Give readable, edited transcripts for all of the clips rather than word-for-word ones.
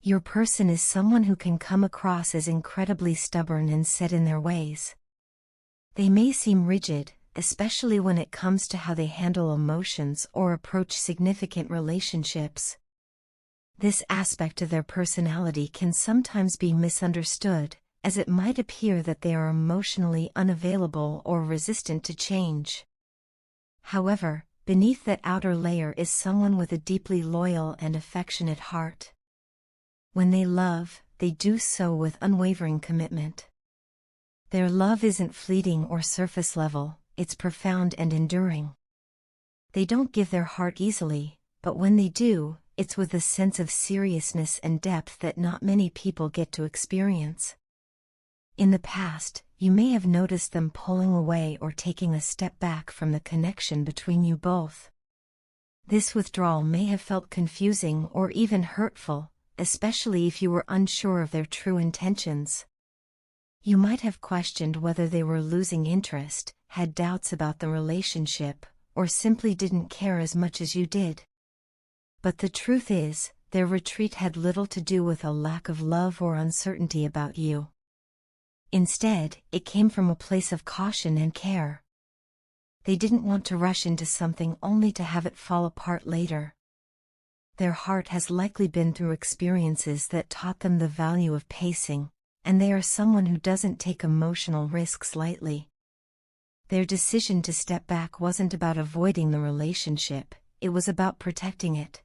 Your person is someone who can come across as incredibly stubborn and set in their ways. They may seem rigid, especially when it comes to how they handle emotions or approach significant relationships. This aspect of their personality can sometimes be misunderstood, as it might appear that they are emotionally unavailable or resistant to change. However, beneath that outer layer is someone with a deeply loyal and affectionate heart. When they love, they do so with unwavering commitment. Their love isn't fleeting or surface level, it's profound and enduring. They don't give their heart easily, but when they do, it's with a sense of seriousness and depth that not many people get to experience. In the past, you may have noticed them pulling away or taking a step back from the connection between you both. This withdrawal may have felt confusing or even hurtful, especially if you were unsure of their true intentions. You might have questioned whether they were losing interest, had doubts about the relationship, or simply didn't care as much as you did. But the truth is, their retreat had little to do with a lack of love or uncertainty about you. Instead, it came from a place of caution and care. They didn't want to rush into something only to have it fall apart later. Their heart has likely been through experiences that taught them the value of pacing, and they are someone who doesn't take emotional risks lightly. Their decision to step back wasn't about avoiding the relationship, it was about protecting it.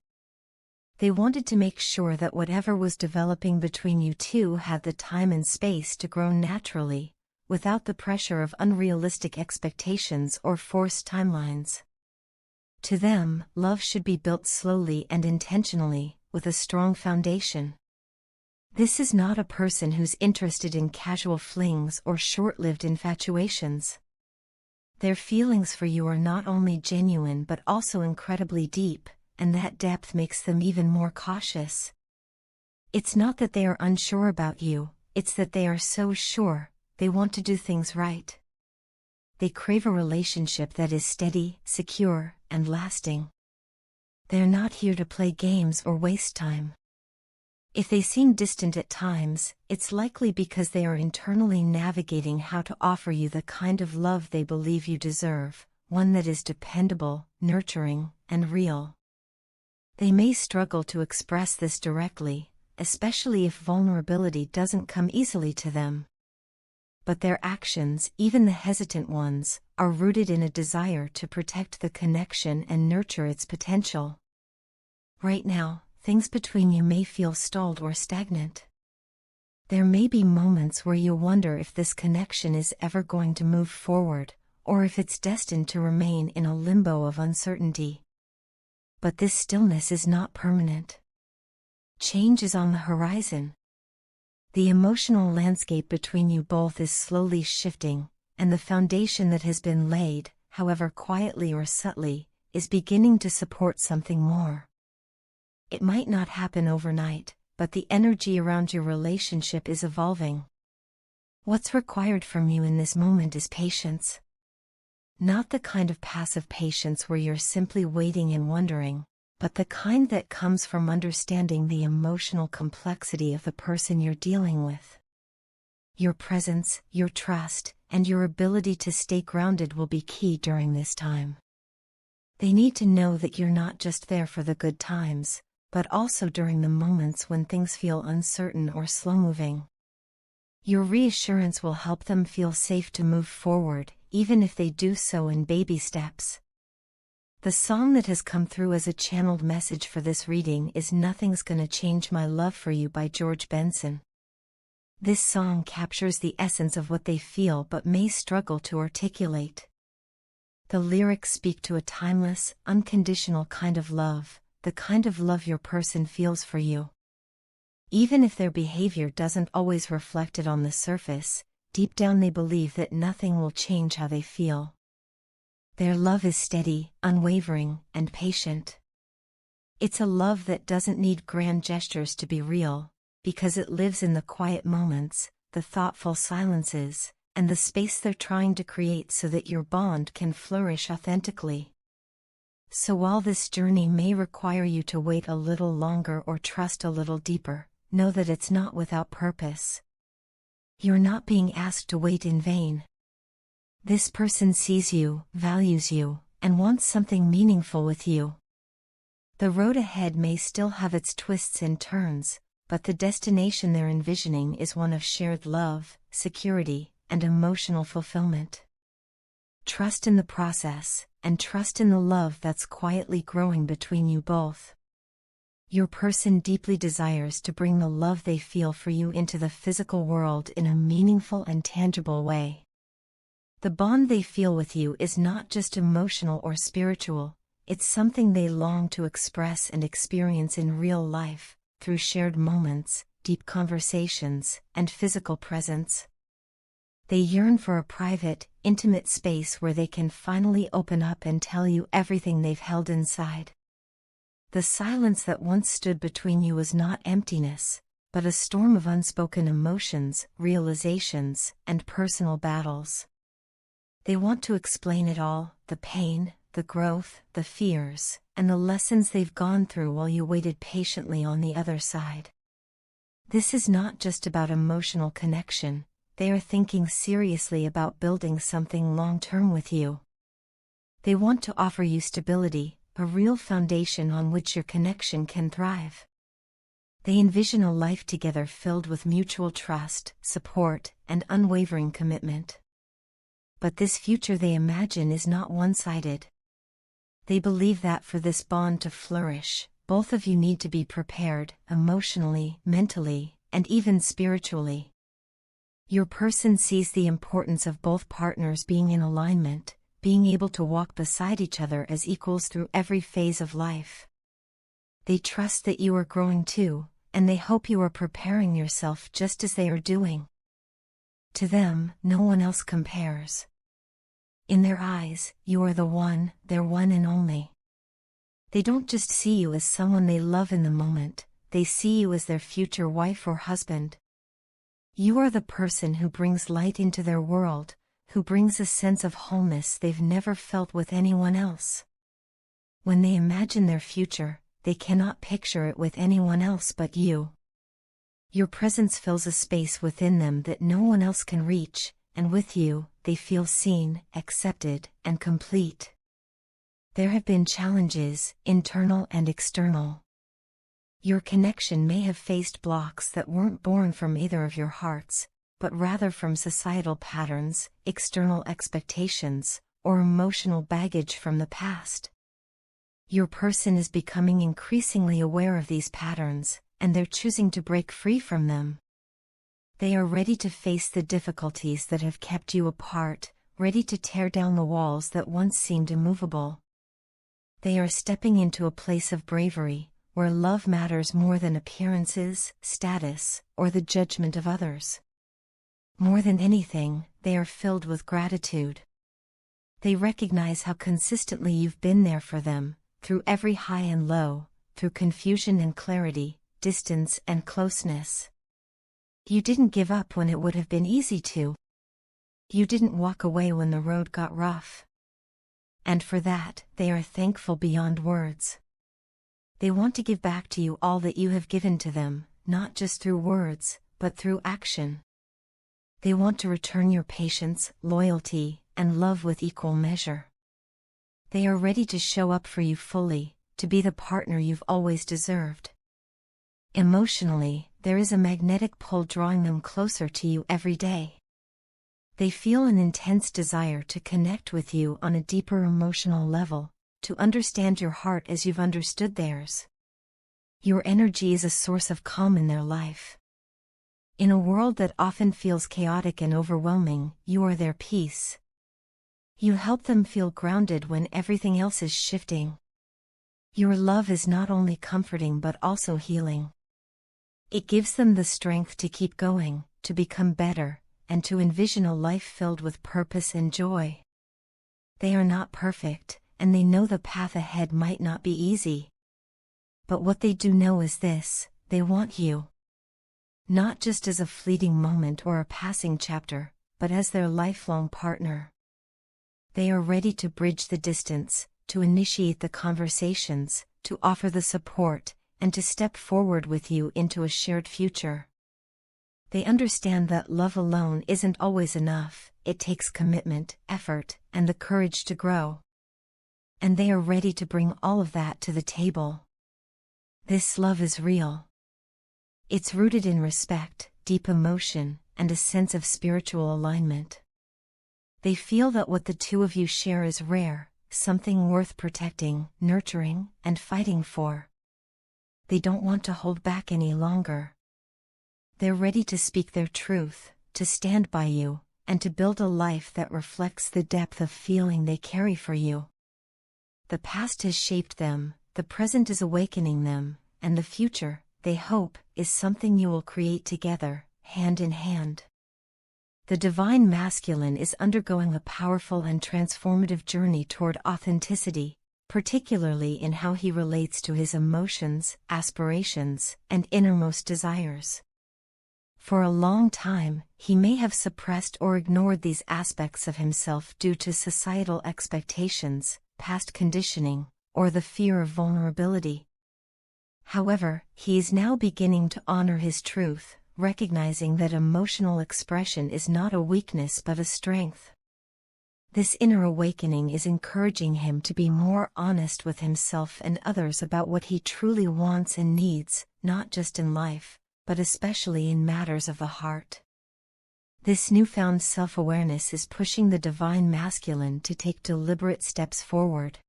They wanted to make sure that whatever was developing between you two had the time and space to grow naturally, without the pressure of unrealistic expectations or forced timelines. To them, love should be built slowly and intentionally, with a strong foundation. This is not a person who's interested in casual flings or short-lived infatuations. Their feelings for you are not only genuine but also incredibly deep, and that depth makes them even more cautious. It's not that they are unsure about you, it's that they are so sure, they want to do things right. They crave a relationship that is steady, secure, and lasting. They're not here to play games or waste time. If they seem distant at times, it's likely because they are internally navigating how to offer you the kind of love they believe you deserve, one that is dependable, nurturing, and real. They may struggle to express this directly, especially if vulnerability doesn't come easily to them. But their actions, even the hesitant ones, are rooted in a desire to protect the connection and nurture its potential. Right now, things between you may feel stalled or stagnant. There may be moments where you wonder if this connection is ever going to move forward, or if it's destined to remain in a limbo of uncertainty. But this stillness is not permanent. Change is on the horizon. The emotional landscape between you both is slowly shifting, and the foundation that has been laid, however quietly or subtly, is beginning to support something more. It might not happen overnight, but the energy around your relationship is evolving. What's required from you in this moment is patience. Not the kind of passive patience where you're simply waiting and wondering, but the kind that comes from understanding the emotional complexity of the person you're dealing with. Your presence, your trust, and your ability to stay grounded will be key during this time. They need to know that you're not just there for the good times, but also during the moments when things feel uncertain or slow-moving. Your reassurance will help them feel safe to move forward, even if they do so in baby steps. The song that has come through as a channeled message for this reading is Nothing's Gonna Change My Love for You by George Benson. This song captures the essence of what they feel but may struggle to articulate. The lyrics speak to a timeless, unconditional kind of love, the kind of love your person feels for you. Even if their behavior doesn't always reflect it on the surface, deep down they believe that nothing will change how they feel. Their love is steady, unwavering, and patient. It's a love that doesn't need grand gestures to be real, because it lives in the quiet moments, the thoughtful silences, and the space they're trying to create so that your bond can flourish authentically. So while this journey may require you to wait a little longer or trust a little deeper, know that it's not without purpose. You're not being asked to wait in vain. This person sees you, values you, and wants something meaningful with you. The road ahead may still have its twists and turns, but the destination they're envisioning is one of shared love, security, and emotional fulfillment. Trust in the process, and trust in the love that's quietly growing between you both. Your person deeply desires to bring the love they feel for you into the physical world in a meaningful and tangible way. The bond they feel with you is not just emotional or spiritual, it's something they long to express and experience in real life, through shared moments, deep conversations, and physical presence. They yearn for a private, intimate space where they can finally open up and tell you everything they've held inside. The silence that once stood between you was not emptiness, but a storm of unspoken emotions, realizations, and personal battles. They want to explain it all, the pain, the growth, the fears, and the lessons they've gone through while you waited patiently on the other side. This is not just about emotional connection, they are thinking seriously about building something long-term with you. They want to offer you stability, a real foundation on which your connection can thrive. They envision a life together filled with mutual trust, support, and unwavering commitment. But this future they imagine is not one-sided. They believe that for this bond to flourish, both of you need to be prepared, emotionally, mentally, and even spiritually. Your person sees the importance of both partners being in alignment, being able to walk beside each other as equals through every phase of life. They trust that you are growing too, and they hope you are preparing yourself just as they are doing. To them, no one else compares. In their eyes, you are the one, their one and only. They don't just see you as someone they love in the moment, they see you as their future wife or husband. You are the person who brings light into their world, who brings a sense of wholeness they've never felt with anyone else. When they imagine their future, they cannot picture it with anyone else but you. Your presence fills a space within them that no one else can reach, and with you, they feel seen, accepted, and complete. There have been challenges, internal and external. Your connection may have faced blocks that weren't born from either of your hearts, but rather from societal patterns, external expectations, or emotional baggage from the past. Your person is becoming increasingly aware of these patterns, and they're choosing to break free from them. They are ready to face the difficulties that have kept you apart, ready to tear down the walls that once seemed immovable. They are stepping into a place of bravery, where love matters more than appearances, status, or the judgment of others. More than anything, they are filled with gratitude. They recognize how consistently you've been there for them, through every high and low, through confusion and clarity, distance and closeness. You didn't give up when it would have been easy to. You didn't walk away when the road got rough. And for that, they are thankful beyond words. They want to give back to you all that you have given to them, not just through words, but through action. They want to return your patience, loyalty, and love with equal measure. They are ready to show up for you fully, to be the partner you've always deserved. Emotionally, there is a magnetic pull drawing them closer to you every day. They feel an intense desire to connect with you on a deeper emotional level, to understand your heart as you've understood theirs. Your energy is a source of calm in their life. In a world that often feels chaotic and overwhelming, you are their peace. You help them feel grounded when everything else is shifting. Your love is not only comforting but also healing. It gives them the strength to keep going, to become better, and to envision a life filled with purpose and joy. They are not perfect, and they know the path ahead might not be easy. But what they do know is this: they want you. Not just as a fleeting moment or a passing chapter, but as their lifelong partner. They are ready to bridge the distance, to initiate the conversations, to offer the support, and to step forward with you into a shared future. They understand that love alone isn't always enough. It takes commitment, effort, and the courage to grow. And they are ready to bring all of that to the table. This love is real. It's rooted in respect, deep emotion, and a sense of spiritual alignment. They feel that what the two of you share is rare, something worth protecting, nurturing, and fighting for. They don't want to hold back any longer. They're ready to speak their truth, to stand by you, and to build a life that reflects the depth of feeling they carry for you. The past has shaped them, the present is awakening them, and the future, they hope, is something you will create together, hand in hand. The Divine Masculine is undergoing a powerful and transformative journey toward authenticity, particularly in how he relates to his emotions, aspirations, and innermost desires. For a long time, he may have suppressed or ignored these aspects of himself due to societal expectations, past conditioning, or the fear of vulnerability. However, he is now beginning to honor his truth, recognizing that emotional expression is not a weakness but a strength. This inner awakening is encouraging him to be more honest with himself and others about what he truly wants and needs, not just in life, but especially in matters of the heart. This newfound self-awareness is pushing the Divine Masculine to take deliberate steps forward.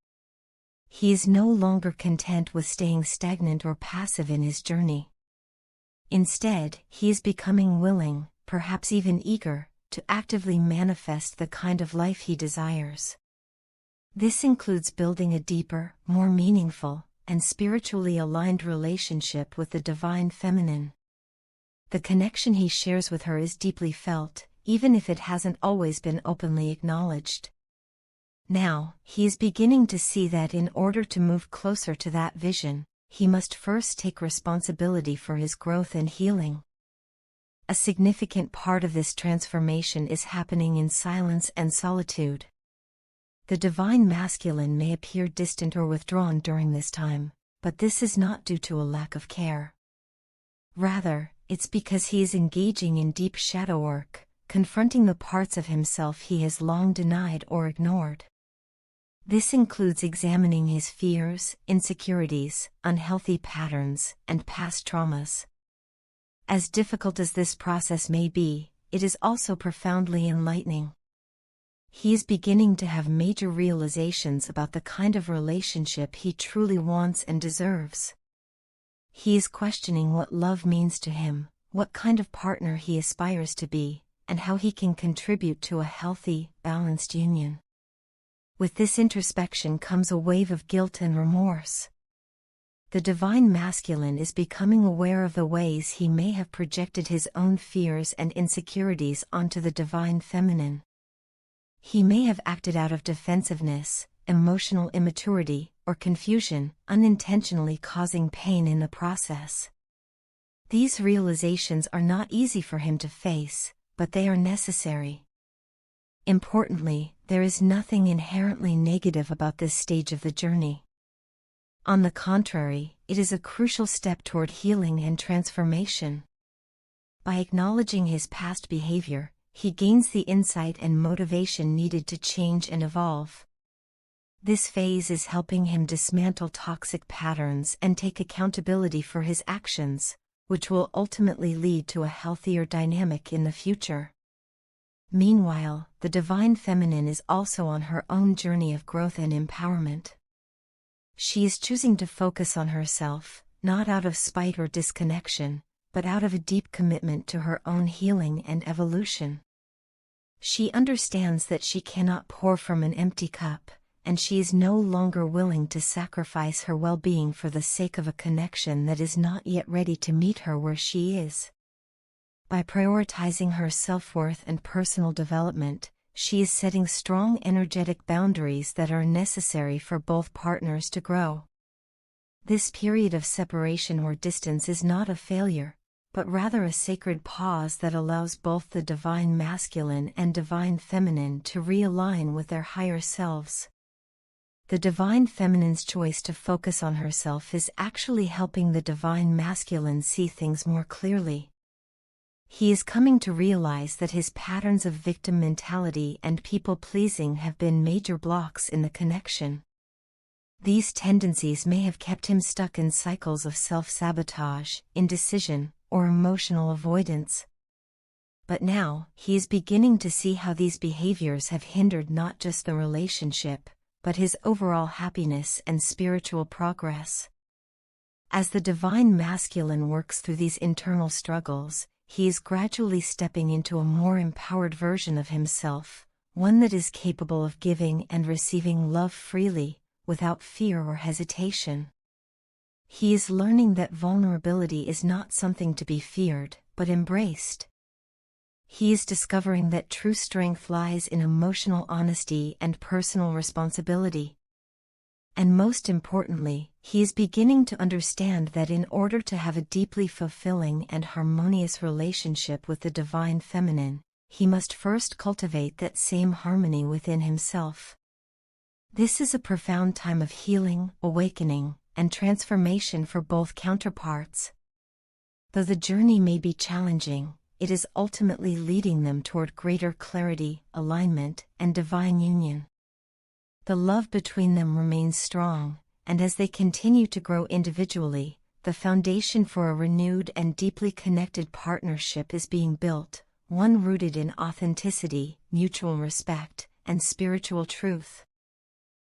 He is no longer content with staying stagnant or passive in his journey. Instead, he is becoming willing, perhaps even eager, to actively manifest the kind of life he desires. This includes building a deeper, more meaningful, and spiritually aligned relationship with the Divine Feminine. The connection he shares with her is deeply felt, even if it hasn't always been openly acknowledged. Now, he is beginning to see that in order to move closer to that vision, he must first take responsibility for his growth and healing. A significant part of this transformation is happening in silence and solitude. The Divine Masculine may appear distant or withdrawn during this time, but this is not due to a lack of care. Rather, it's because he is engaging in deep shadow work, confronting the parts of himself he has long denied or ignored. This includes examining his fears, insecurities, unhealthy patterns, and past traumas. As difficult as this process may be, it is also profoundly enlightening. He is beginning to have major realizations about the kind of relationship he truly wants and deserves. He is questioning what love means to him, what kind of partner he aspires to be, and how he can contribute to a healthy, balanced union. With this introspection comes a wave of guilt and remorse. The Divine Masculine is becoming aware of the ways he may have projected his own fears and insecurities onto the Divine Feminine. He may have acted out of defensiveness, emotional immaturity, or confusion, unintentionally causing pain in the process. These realizations are not easy for him to face, but they are necessary. Importantly, there is nothing inherently negative about this stage of the journey. On the contrary, it is a crucial step toward healing and transformation. By acknowledging his past behavior, he gains the insight and motivation needed to change and evolve. This phase is helping him dismantle toxic patterns and take accountability for his actions, which will ultimately lead to a healthier dynamic in the future. Meanwhile, the Divine Feminine is also on her own journey of growth and empowerment. She is choosing to focus on herself, not out of spite or disconnection, but out of a deep commitment to her own healing and evolution. She understands that she cannot pour from an empty cup, and she is no longer willing to sacrifice her well-being for the sake of a connection that is not yet ready to meet her where she is. By prioritizing her self-worth and personal development, she is setting strong energetic boundaries that are necessary for both partners to grow. This period of separation or distance is not a failure, but rather a sacred pause that allows both the Divine Masculine and Divine Feminine to realign with their higher selves. The divine feminine's choice to focus on herself is actually helping the divine masculine see things more clearly. He is coming to realize that his patterns of victim mentality and people-pleasing have been major blocks in the connection. These tendencies may have kept him stuck in cycles of self-sabotage, indecision, or emotional avoidance. But now, he is beginning to see how these behaviors have hindered not just the relationship, but his overall happiness and spiritual progress. As the divine masculine works through these internal struggles, he is gradually stepping into a more empowered version of himself, one that is capable of giving and receiving love freely, without fear or hesitation. He is learning that vulnerability is not something to be feared, but embraced. He is discovering that true strength lies in emotional honesty and personal responsibility. And most importantly, he is beginning to understand that in order to have a deeply fulfilling and harmonious relationship with the divine feminine, he must first cultivate that same harmony within himself. This is a profound time of healing, awakening, and transformation for both counterparts. Though the journey may be challenging, it is ultimately leading them toward greater clarity, alignment, and divine union. The love between them remains strong, and as they continue to grow individually, the foundation for a renewed and deeply connected partnership is being built, one rooted in authenticity, mutual respect, and spiritual truth.